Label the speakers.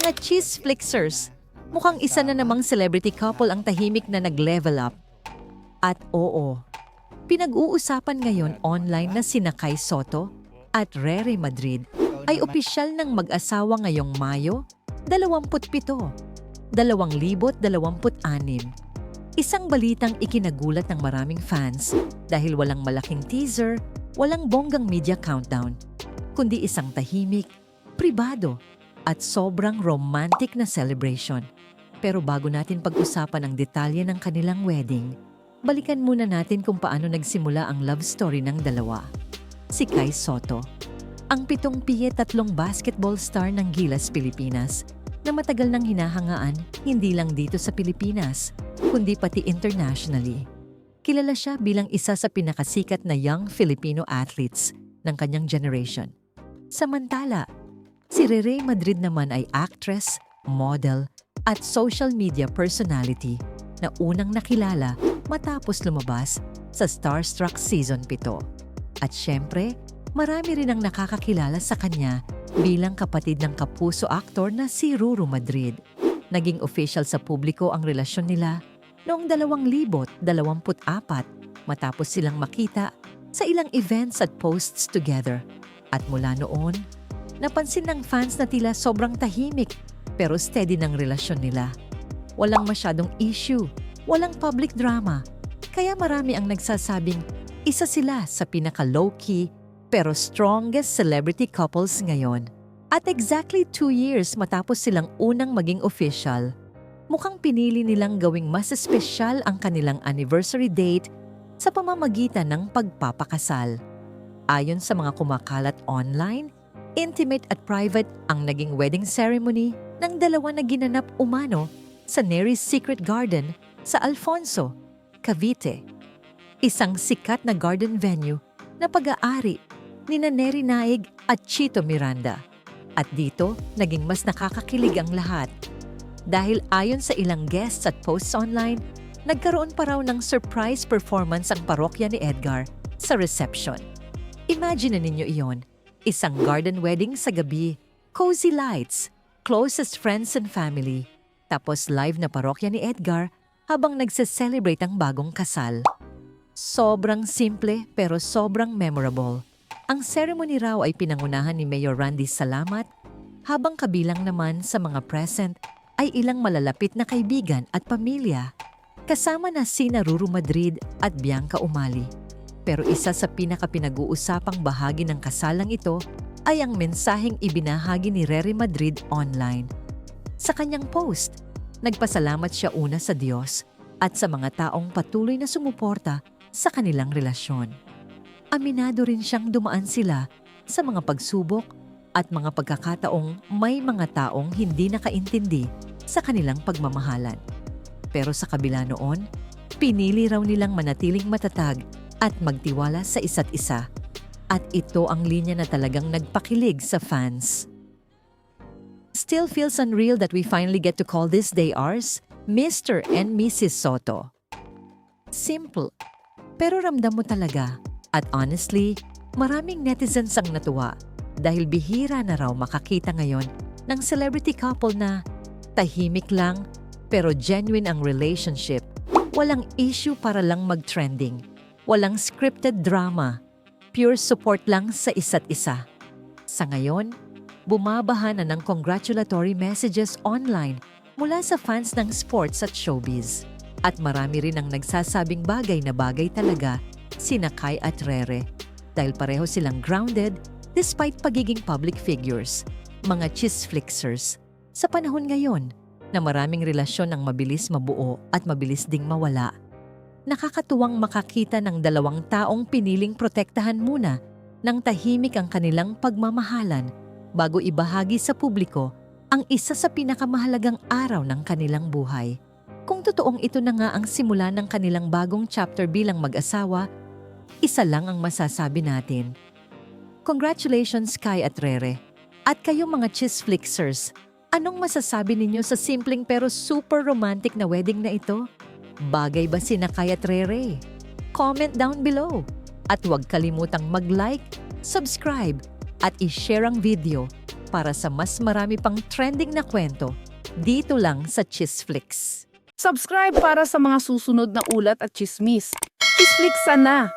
Speaker 1: Mga cheese flixers, mukhang isa na namang celebrity couple ang tahimik na nag-level up. At oo, pinag-uusapan ngayon online na sina Kai Soto at Rere Madrid ay opisyal ng mag-asawa ngayong Mayo 27, 2026. Isang balitang ikinagulat ng maraming fans dahil walang malaking teaser, walang bonggang media countdown, kundi isang tahimik, pribado, at sobrang romantic na celebration. Pero bago natin pag-usapan ang detalye ng kanilang wedding, balikan muna natin kung paano nagsimula ang love story ng dalawa. Si Kai Soto, ang 7 tatlong basketball star ng Gilas, Pilipinas, na matagal nang hinahangaan hindi lang dito sa Pilipinas, kundi pati internationally. Kilala siya bilang isa sa pinakasikat na young Filipino athletes ng kanyang generation. Samantala, si Rere Madrid naman ay actress, model, at social media personality na unang nakilala matapos lumabas sa Starstruck Season 7. At syempre, marami rin ang nakakakilala sa kanya bilang kapatid ng kapuso aktor na si Ruru Madrid. Naging official sa publiko ang relasyon nila noong 2024 matapos silang makita sa ilang events at posts together. At mula noon, napansin ng fans na tila sobrang tahimik pero steady ng relasyon nila. Walang masyadong issue, walang public drama, kaya marami ang nagsasabing isa sila sa pinaka-low-key pero strongest celebrity couples ngayon. At exactly 2 years matapos silang unang maging official, mukhang pinili nilang gawing mas espesyal ang kanilang anniversary date sa pamamagitan ng pagpapakasal. Ayon sa mga kumakalat online, intimate at private ang naging wedding ceremony ng dalawa na ginanap umano sa Nery's Secret Garden sa Alfonso, Cavite. Isang sikat na garden venue na pag-aari ni Nery Naig at Chito Miranda. At dito, naging mas nakakakilig ang lahat. Dahil ayon sa ilang guests at posts online, nagkaroon pa raw ng surprise performance ang parokya ni Edgar sa reception. Imagine ninyo iyon, isang garden wedding sa gabi, cozy lights, closest friends and family, tapos live na parokya ni Edgar habang nagse-celebrate ang bagong kasal. Sobrang simple pero sobrang memorable. Ang ceremony raw ay pinangunahan ni Mayor Randy Salamat, habang kabilang naman sa mga present ay ilang malalapit na kaibigan at pamilya, kasama na sina Ruru Madrid at Bianca Umali. Pero isa sa pinaka-pinag-uusapang bahagi ng kasalang ito ay ang mensaheng ibinahagi ni Rere Madrid online. Sa kanyang post, nagpasalamat siya una sa Diyos at sa mga taong patuloy na sumuporta sa kanilang relasyon. Aminado rin siyang dumaan sila sa mga pagsubok at mga pagkakataong may mga taong hindi nakaintindi sa kanilang pagmamahalan. Pero sa kabila noon, pinili raw nilang manatiling matatag at magtiwala sa isa't isa. At ito ang linya na talagang nagpakilig sa fans. Still feels unreal that we finally get to call this day ours, Mr. and Mrs. Soto. Simple, pero ramdam mo talaga. At honestly, maraming netizens ang natuwa dahil bihira na raw makakita ngayon ng celebrity couple na tahimik lang pero genuine ang relationship. Walang issue para lang mag-trending. Walang scripted drama. Pure support lang sa isa't isa. Sa ngayon, bumabaha na ng congratulatory messages online mula sa fans ng sports at showbiz. At marami rin ang nagsasabing bagay na bagay talaga sina Kai at Rere dahil pareho silang grounded despite pagiging public figures, mga cheese flixers. Sa panahon ngayon na maraming relasyon ang mabilis mabuo at mabilis ding mawala, nakakatuwang makakita ng dalawang taong piniling protektahan muna ng tahimik ang kanilang pagmamahalan bago ibahagi sa publiko ang isa sa pinakamahalagang araw ng kanilang buhay. Kung totoong ito na nga ang simula ng kanilang bagong chapter bilang mag-asawa, isa lang ang masasabi natin. Congratulations Kai at Rere. At kayo mga cheese flixers, anong masasabi ninyo sa simpleng pero super romantic na wedding na ito? Bagay ba sina Kai at Rere? Comment down below. At huwag kalimutang mag-like, subscribe, at i-share ang video para sa mas marami pang trending na kwento dito lang sa Chisflix.
Speaker 2: Subscribe para sa mga susunod na ulat at chismis. Chisflix na!